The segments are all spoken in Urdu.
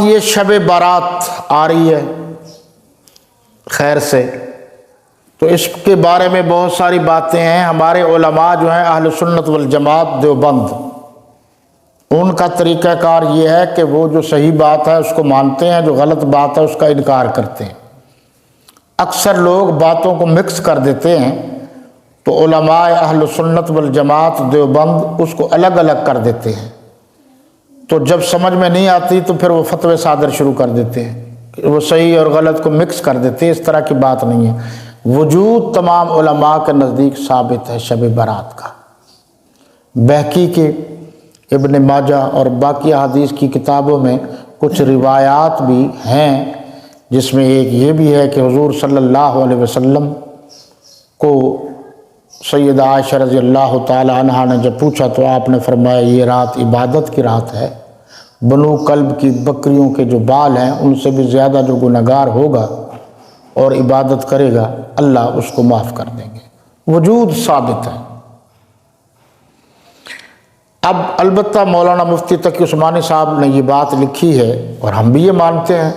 یہ شب بارات آ رہی ہے خیر سے، تو اس کے بارے میں بہت ساری باتیں ہیں۔ ہمارے علماء جو ہیں اہل سنت والجماعت دیوبند، ان کا طریقہ کار یہ ہے کہ وہ جو صحیح بات ہے اس کو مانتے ہیں، جو غلط بات ہے اس کا انکار کرتے ہیں۔ اکثر لوگ باتوں کو مکس کر دیتے ہیں، تو علماء اہل سنت والجماعت دیوبند اس کو الگ الگ کر دیتے ہیں، تو جب سمجھ میں نہیں آتی تو پھر وہ فتوے صادر شروع کر دیتے ہیں، وہ صحیح اور غلط کو مکس کر دیتے ہیں۔ اس طرح کی بات نہیں ہے۔ وجود تمام علماء کے نزدیک ثابت ہے شب برات کا۔ بہقی کے، ابن ماجہ اور باقی احادیث کی کتابوں میں کچھ روایات بھی ہیں، جس میں ایک یہ بھی ہے کہ حضور صلی اللہ علیہ وسلم کو سیدہ عائشہ رضی اللہ تعالی عنہا نے جب پوچھا تو آپ نے فرمایا یہ رات عبادت کی رات ہے، بنو کلب کی بکریوں کے جو بال ہیں ان سے بھی زیادہ جو گنہگار ہوگا اور عبادت کرے گا اللہ اس کو معاف کر دیں گے۔ وجود ثابت ہے۔ اب البتہ مولانا مفتی تقی عثمانی صاحب نے یہ بات لکھی ہے، اور ہم بھی یہ مانتے ہیں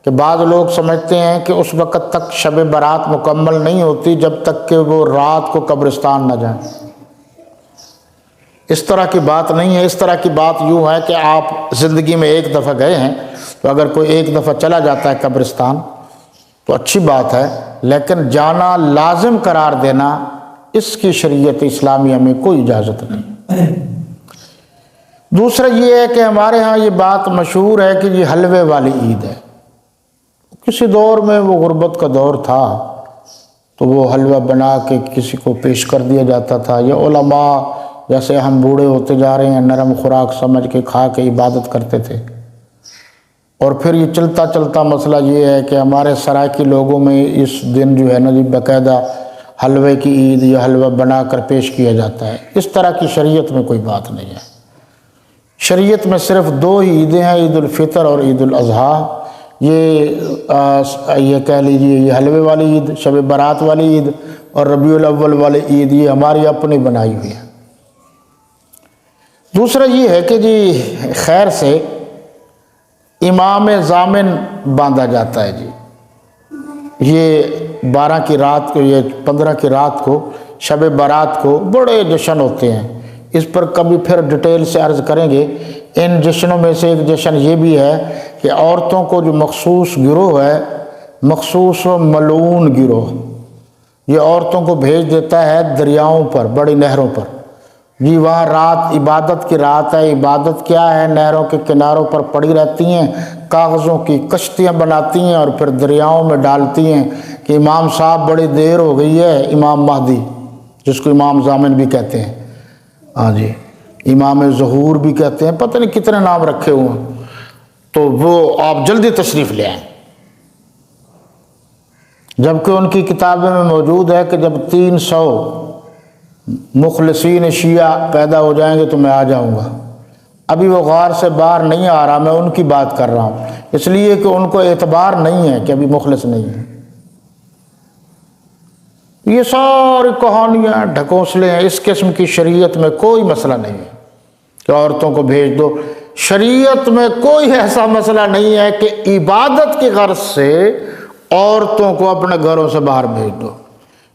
کہ بعض لوگ سمجھتے ہیں کہ اس وقت تک شب برات مکمل نہیں ہوتی جب تک کہ وہ رات کو قبرستان نہ جائیں۔ اس طرح کی بات نہیں ہے۔ اس طرح کی بات یوں ہے کہ آپ زندگی میں ایک دفعہ گئے ہیں، تو اگر کوئی ایک دفعہ چلا جاتا ہے قبرستان تو اچھی بات ہے، لیکن جانا لازم قرار دینا اس کی شریعت اسلامیہ میں کوئی اجازت نہیں۔ دوسرا یہ ہے کہ ہمارے ہاں یہ بات مشہور ہے کہ یہ حلوے والی عید ہے۔ کسی دور میں وہ غربت کا دور تھا تو وہ حلوہ بنا کے کسی کو پیش کر دیا جاتا تھا، یا علماء جیسے ہم بوڑھے ہوتے جا رہے ہیں نرم خوراک سمجھ کے کھا کے عبادت کرتے تھے۔ اور پھر یہ چلتا چلتا مسئلہ یہ ہے کہ ہمارے سرائکی لوگوں میں اس دن جو ہے نا جی باقاعدہ حلوے کی عید یا حلوہ بنا کر پیش کیا جاتا ہے۔ اس طرح کی شریعت میں کوئی بات نہیں ہے۔ شریعت میں صرف دو ہی عیدیں ہیں، عید الفطر اور عید الاضحیٰ۔ یہ کہہ لیجیے یہ حلوے والی عید، شب برات والی عید اور ربیع الاول والی عید یہ ہماری اپنی بنائی ہوئی ہے۔ دوسرا یہ ہے کہ جی خیر سے امام ضامن باندھا جاتا ہے جی، یہ 12 کی رات کو، یہ 15 کی رات کو شب برات کو بڑے جشن ہوتے ہیں۔ اس پر کبھی پھر ڈیٹیل سے عرض کریں گے۔ ان جشنوں میں سے ایک جشن یہ بھی ہے کہ عورتوں کو جو مخصوص گروہ ہے، مخصوص و ملعون گروہ، یہ عورتوں کو بھیج دیتا ہے دریاؤں پر، بڑی نہروں پر۔ جی وہاں رات عبادت کی رات ہے۔ عبادت کیا ہے؟ نہروں کے کناروں پر پڑی رہتی ہیں، کاغذوں کی کشتیاں بناتی ہیں اور پھر دریاؤں میں ڈالتی ہیں کہ امام صاحب بڑی دیر ہو گئی ہے، امام مہدی جس کو امام ضامن بھی کہتے ہیں، ہاں جی امام ظہور بھی کہتے ہیں، پتہ نہیں کتنے نام رکھے ہوئے ہیں، تو وہ آپ جلدی تشریف لے آئیں۔ جبکہ ان کی کتابیں میں موجود ہے کہ جب 300 مخلصین شیعہ پیدا ہو جائیں گے تو میں آ جاؤں گا۔ ابھی وہ غار سے باہر نہیں آ رہا، میں ان کی بات کر رہا ہوں، اس لیے کہ ان کو اعتبار نہیں ہے کہ ابھی مخلص نہیں ہے۔ یہ ساری کہانیاں ڈھکوسلے ہیں۔ اس قسم کی شریعت میں کوئی مسئلہ نہیں ہے کہ عورتوں کو بھیج دو۔ شریعت میں کوئی ایسا مسئلہ نہیں ہے کہ عبادت کی غرض سے عورتوں کو اپنے گھروں سے باہر بھیج دو۔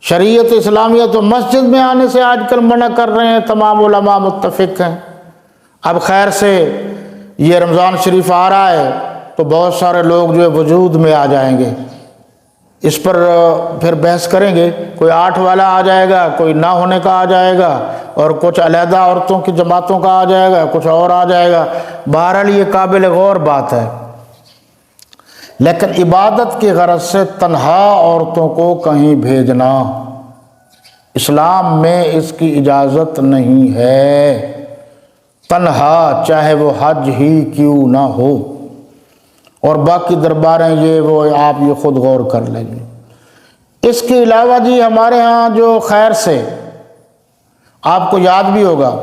شریعت اسلامیہ تو مسجد میں آنے سے آج کل منع کر رہے ہیں، تمام علماء متفق ہیں۔ اب خیر سے یہ رمضان شریف آ رہا ہے تو بہت سارے لوگ جو ہے وجود میں آ جائیں گے، اس پر پھر بحث کریں گے۔ کوئی 8 والا آ جائے گا، کوئی نہ ہونے کا آ جائے گا، اور کچھ علیحدہ عورتوں کی جماعتوں کا آ جائے گا، کچھ اور آ جائے گا۔ بہرحال یہ قابل غور بات ہے، لیکن عبادت کی غرض سے تنہا عورتوں کو کہیں بھیجنا اسلام میں اس کی اجازت نہیں ہے، تنہا، چاہے وہ حج ہی کیوں نہ ہو۔ اور باقی درباریں یہ وہ آپ یہ خود غور کر لیں گے۔ اس کے علاوہ جی ہمارے ہاں جو خیر سے آپ کو یاد بھی ہوگا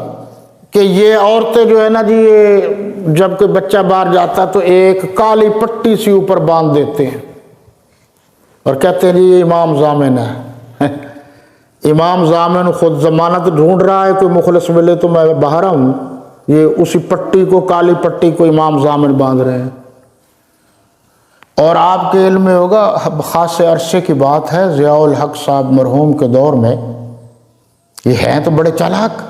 کہ یہ عورتیں جو ہے نا جی جب کوئی بچہ باہر جاتا تو ایک کالی پٹی سی اوپر باندھ دیتے ہیں اور کہتے ہیں جی یہ امام ضامن ہے۔ امام ضامن خود ضمانت ڈھونڈ رہا ہے، کوئی مخلص ملے تو میں باہر آؤں، یہ اسی پٹی کو، کالی پٹی کو امام ضامن باندھ رہے ہیں۔ اور آپ کے علم میں ہوگا، خاص عرصے کی بات ہے، ضیاء الحق صاحب مرحوم کے دور میں یہ ہیں تو بڑے چالاک،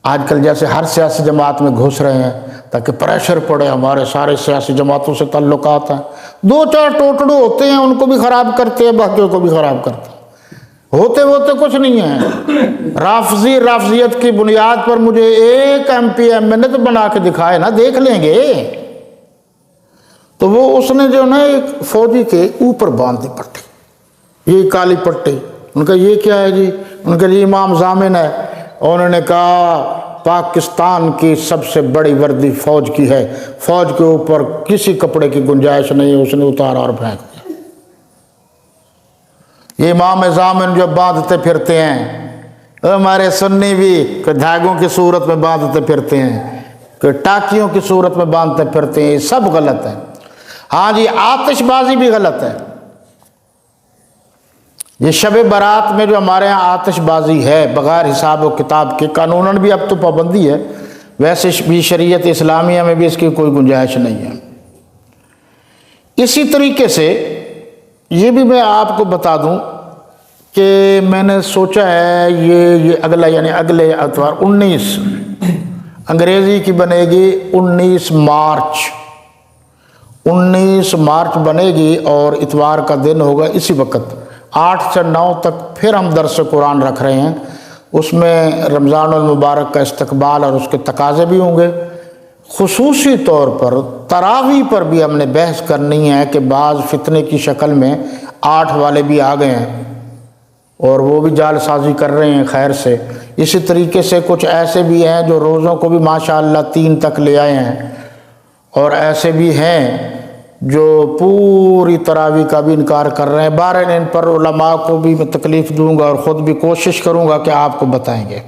آج کل جیسے ہر سیاسی جماعت میں گھس رہے ہیں تاکہ پریشر پڑے، ہمارے سارے سیاسی جماعتوں سے تعلقات ہیں، 2-4 ٹوٹڑو ہوتے ہیں، ان کو بھی خراب کرتے ہیں، باقیوں کو بھی خراب کرتے ہیں، ہوتے کچھ نہیں ہیں۔ رافضیت کی بنیاد پر مجھے ایک M P M L A تو بنا کے دکھائے نا، دیکھ لیں گے۔ تو وہ اس نے جو نا ایک فوجی کے اوپر باندھ دی پٹی، یہ کالی پٹی، ان کا یہ کیا ہے جی؟ ان کا یہ امام ضامن ہے، اور انہوں نے کہا پاکستان کی سب سے بڑی وردی فوج کی ہے، فوج کے اوپر کسی کپڑے کی گنجائش نہیں ہے، اس نے اتارا اور پھینک دیا۔ یہ امام ضامن جو باندھتے پھرتے ہیں، ہمارے سنی بھی کہ دھاگوں کی صورت میں باندھتے پھرتے ہیں، کہ ٹاکیوں کی صورت میں باندھتے پھرتے ہیں، یہ سب غلط ہے۔ ہاں جی، آتش بازی بھی غلط ہے۔ یہ شب برات میں جو ہمارے ہاں آتش بازی ہے بغیر حساب و کتاب کے، قانوناً بھی اب تو پابندی ہے، ویسے بھی شریعت اسلامیہ میں بھی اس کی کوئی گنجائش نہیں ہے۔ اسی طریقے سے یہ بھی میں آپ کو بتا دوں کہ میں نے سوچا ہے یہ اگلا یعنی اگلے اتوار 19 انگریزی کی بنے گی 19 مارچ بنے گی، اور اتوار کا دن ہوگا اسی وقت 8 سے 9 تک پھر ہم درس قرآن رکھ رہے ہیں۔ اس میں رمضان المبارک کا استقبال اور اس کے تقاضے بھی ہوں گے۔ خصوصی طور پر تراویح پر بھی ہم نے بحث کرنی ہے کہ بعض فتنے کی شکل میں 8 والے بھی آ گئے ہیں اور وہ بھی جال سازی کر رہے ہیں خیر سے۔ اسی طریقے سے کچھ ایسے بھی ہیں جو روزوں کو بھی ماشاءاللہ 3 تک لے آئے ہیں، اور ایسے بھی ہیں جو پوری تراویح کا بھی انکار کر رہے ہیں۔ بہرحال ان پر علماء کو بھی میں تکلیف دوں گا اور خود بھی کوشش کروں گا کہ آپ کو بتائیں گے۔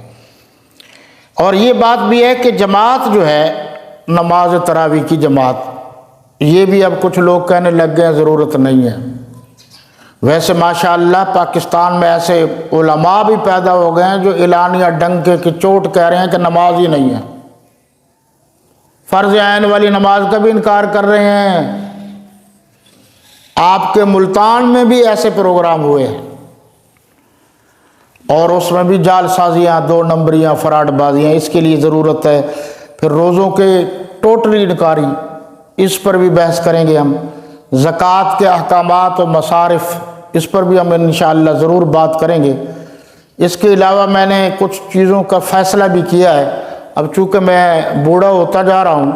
اور یہ بات بھی ہے کہ جماعت جو ہے، نماز تراویح کی جماعت، یہ بھی اب کچھ لوگ کہنے لگ گئے ہیں ضرورت نہیں ہے۔ ویسے ماشاءاللہ پاکستان میں ایسے علماء بھی پیدا ہو گئے ہیں جو اعلانیہ ڈنکے کی چوٹ کہہ رہے ہیں کہ نماز ہی نہیں ہے، فرض عین والی نماز کا بھی انکار کر رہے ہیں۔ آپ کے ملتان میں بھی ایسے پروگرام ہوئے ہیں، اور اس میں بھی جال سازیاں، 2 نمبریاں، فراڈ بازیاں، اس کے لیے ضرورت ہے۔ پھر روزوں کے ٹوٹلی انکاری، اس پر بھی بحث کریں گے ہم۔ زکوٰۃ کے احکامات و مصارف، اس پر بھی ہم انشاءاللہ ضرور بات کریں گے۔ اس کے علاوہ میں نے کچھ چیزوں کا فیصلہ بھی کیا ہے۔ اب چونکہ میں بوڑھا ہوتا جا رہا ہوں،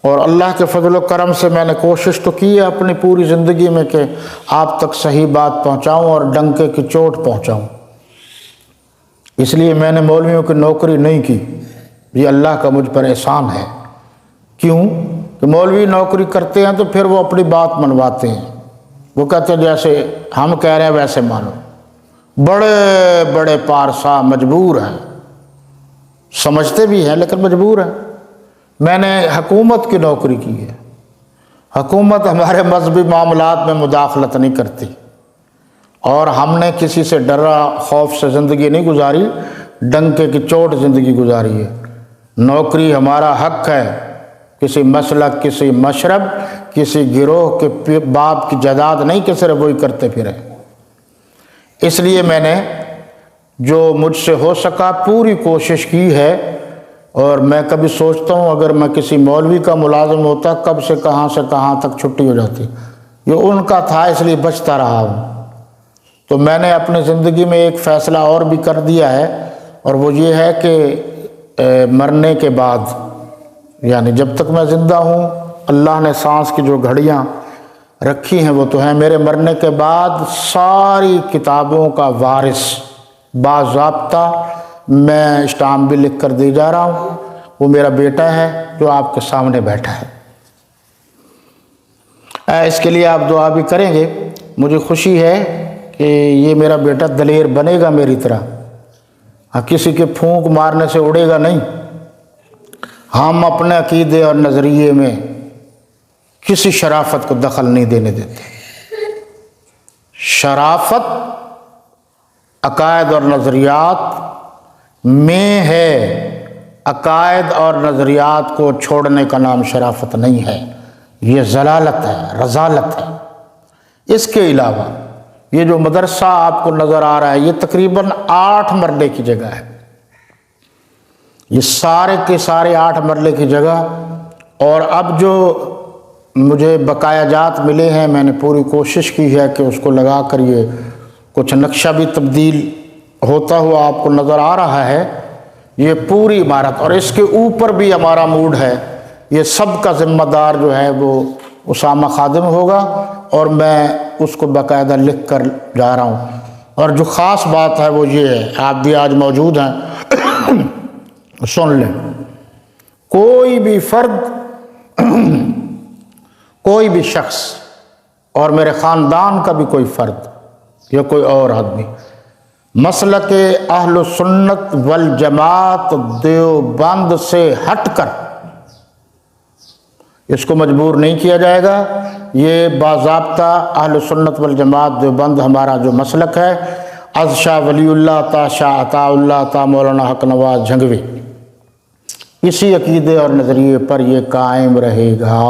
اور اللہ کے فضل و کرم سے میں نے کوشش تو کی ہے اپنی پوری زندگی میں کہ آپ تک صحیح بات پہنچاؤں اور ڈنکے کی چوٹ پہنچاؤں، اس لیے میں نے مولویوں کی نوکری نہیں کی۔ یہ اللہ کا مجھ پر احسان ہے۔ کیوں کہ مولوی نوکری کرتے ہیں تو پھر وہ اپنی بات منواتے ہیں، وہ کہتے ہیں جیسے ہم کہہ رہے ہیں ویسے مانو۔ بڑے بڑے پارسا مجبور ہیں، سمجھتے بھی ہیں لیکن مجبور ہیں۔ میں نے حکومت کی نوکری کی ہے، حکومت ہمارے مذہبی معاملات میں مداخلت نہیں کرتی، اور ہم نے کسی سے ڈرا خوف سے زندگی نہیں گزاری، ڈنکے کی چوٹ زندگی گزاری ہے۔ نوکری ہمارا حق ہے، کسی مسلک، کسی مشرب، کسی گروہ کے باپ کی جائیداد نہیں کہ صرف وہی کرتے پھریں۔ اس لیے میں نے جو مجھ سے ہو سکا پوری کوشش کی ہے، اور میں کبھی سوچتا ہوں اگر میں کسی مولوی کا ملازم ہوتا کب سے کہاں تک چھٹی ہو جاتی۔ یہ ان کا تھا اس لیے بچتا رہا ہوں۔ تو میں نے اپنی زندگی میں ایک فیصلہ اور بھی کر دیا ہے، اور وہ یہ ہے کہ مرنے کے بعد، یعنی جب تک میں زندہ ہوں، اللہ نے سانس کی جو گھڑیاں رکھی ہیں وہ تو ہیں، میرے مرنے کے بعد ساری کتابوں کا وارث باضابطہ میں اسٹامپ بھی لکھ کر دے جا رہا ہوں، وہ میرا بیٹا ہے جو آپ کے سامنے بیٹھا ہے۔ اس کے لیے آپ دعا بھی کریں گے۔ مجھے خوشی ہے کہ یہ میرا بیٹا دلیر بنے گا میری طرح، کسی کے پھونک مارنے سے اڑے گا نہیں۔ ہم اپنے عقیدے اور نظریے میں کسی شرافت کو دخل نہیں دینے دیتے۔ شرافت عقائد اور نظریات میں ہے، عقائد اور نظریات کو چھوڑنے کا نام شرافت نہیں ہے۔ یہ ضلالت ہے، رذالت ہے۔ اس کے علاوہ یہ جو مدرسہ آپ کو نظر آ رہا ہے یہ تقریباً 8 مرلے کی جگہ ہے، یہ سارے کے سارے 8 مرلے کی جگہ۔ اور اب جو مجھے بقایا جات ملے ہیں، میں نے پوری کوشش کی ہے کہ اس کو لگا کر یہ کچھ نقشہ بھی تبدیل ہوتا ہوا آپ کو نظر آ رہا ہے۔ یہ پوری عمارت اور اس کے اوپر بھی ہمارا موڈ ہے، یہ سب کا ذمہ دار جو ہے وہ اسامہ خادم ہوگا، اور میں اس کو باقاعدہ لکھ کر جا رہا ہوں۔ اور جو خاص بات ہے وہ یہ ہے، آپ بھی آج موجود ہیں، سن لیں، کوئی بھی فرد، کوئی بھی شخص، اور میرے خاندان کا بھی کوئی فرد یا کوئی اور آدمی مسلک اہل سنت والجماعت دیوبند سے ہٹ کر اس کو مجبور نہیں کیا جائے گا۔ یہ باضابطہ اہل سنت والجماعت دیوبند ہمارا جو مسلک ہے، از شاہ ولی اللہ تا شاہ عطا اللہ تا مولانا حق نواز جھنگوی، اسی عقیدے اور نظریے پر یہ قائم رہے گا،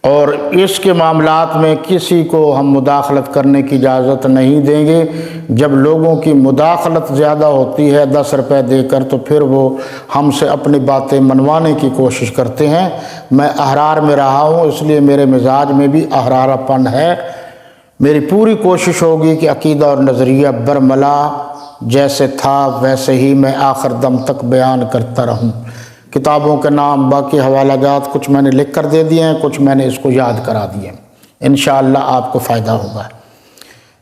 اور اس کے معاملات میں کسی کو ہم مداخلت کرنے کی اجازت نہیں دیں گے۔ جب لوگوں کی مداخلت زیادہ ہوتی ہے 10 روپے دے کر، تو پھر وہ ہم سے اپنی باتیں منوانے کی کوشش کرتے ہیں۔ میں احرار میں رہا ہوں، اس لیے میرے مزاج میں بھی احرارہ پن ہے۔ میری پوری کوشش ہوگی کہ عقیدہ اور نظریہ برملا جیسے تھا ویسے ہی میں آخر دم تک بیان کرتا رہوں۔ کتابوں کے نام، باقی حوالہ جات کچھ میں نے لکھ کر دے دیے ہیں، کچھ میں نے اس کو یاد کرا دیے، انشاءاللہ آپ کو فائدہ ہوگا۔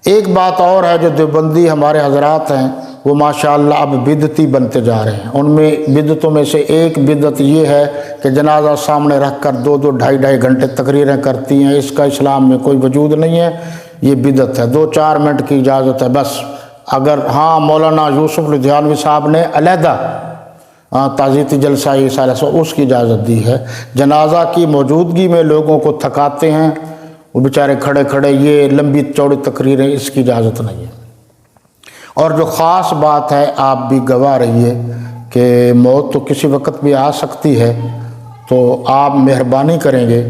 ایک بات اور ہے، جو دیوبندی ہمارے حضرات ہیں وہ ماشاءاللہ اب بدعتی بنتے جا رہے ہیں۔ ان میں بدعتوں میں سے ایک بدعت یہ ہے کہ جنازہ سامنے رکھ کر 2-2 ڈھائی گھنٹے تقریریں کرتی ہیں، اس کا اسلام میں کوئی وجود نہیں ہے، یہ بدعت ہے۔ 2-4 منٹ کی اجازت ہے بس۔ اگر ہاں مولانا یوسف لدھیانوی صاحب نے علیحدہ تعزیتی جلسہ اس کی اجازت دی ہے۔ جنازہ کی موجودگی میں لوگوں کو تھکاتے ہیں، وہ بیچارے کھڑے کھڑے، یہ لمبی چوڑی تقریریں، اس کی اجازت نہیں ہے۔ اور جو خاص بات ہے، آپ بھی گواہ رہیے کہ موت تو کسی وقت بھی آ سکتی ہے، تو آپ مہربانی کریں گے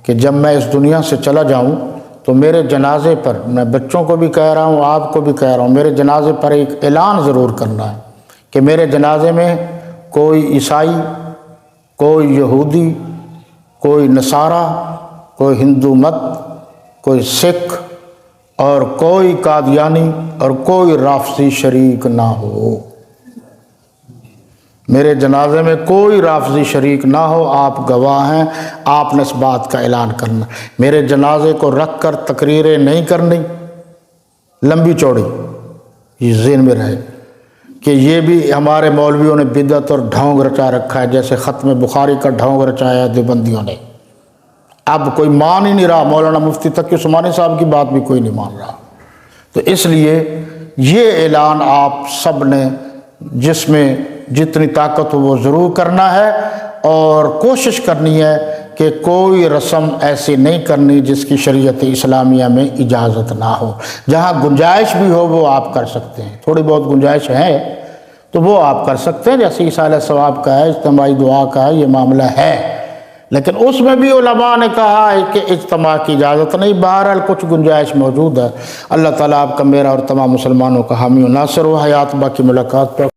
کہ جب میں اس دنیا سے چلا جاؤں تو میرے جنازے پر، میں بچوں کو بھی کہہ رہا ہوں، آپ کو بھی کہہ رہا ہوں، میرے جنازے پر ایک اعلان ضرور کرنا ہے کہ میرے جنازے میں کوئی عیسائی، کوئی یہودی، کوئی نصارہ، کوئی ہندو مت، کوئی سکھ، اور کوئی قادیانی اور کوئی رافضی شریک نہ ہو۔ میرے جنازے میں کوئی رافضی شریک نہ ہو، آپ گواہ ہیں، آپ نے اس بات کا اعلان کرنا۔ میرے جنازے کو رکھ کر تقریریں نہیں کرنی لمبی چوڑی، یہ ذہن میں رہے کہ یہ بھی ہمارے مولویوں نے بدعت اور ڈھونگ رچا رکھا ہے، جیسے ختم بخاری کا ڈھونگ رچایا دیوبندیوں نے۔ اب کوئی مان ہی نہیں رہا، مولانا مفتی تقی عثمانی صاحب کی بات بھی کوئی نہیں مان رہا۔ تو اس لیے یہ اعلان آپ سب نے جس میں جتنی طاقت ہو وہ ضرور کرنا ہے، اور کوشش کرنی ہے کہ کوئی رسم ایسی نہیں کرنی جس کی شریعت اسلامیہ میں اجازت نہ ہو۔ جہاں گنجائش بھی ہو وہ آپ کر سکتے ہیں، تھوڑی بہت گنجائش ہے تو وہ آپ کر سکتے ہیں، جیسے عیسیٰ ثواب کا ہے، اجتماعی دعا کا ہے، یہ معاملہ ہے، لیکن اس میں بھی علماء نے کہا ہے کہ اجتماع کی اجازت نہیں۔ بہرحال کچھ گنجائش موجود ہے۔ اللہ تعالیٰ آپ کا، میرا اور تمام مسلمانوں کا حامی و ناصر ہو۔ حیات باقی ملاقات پر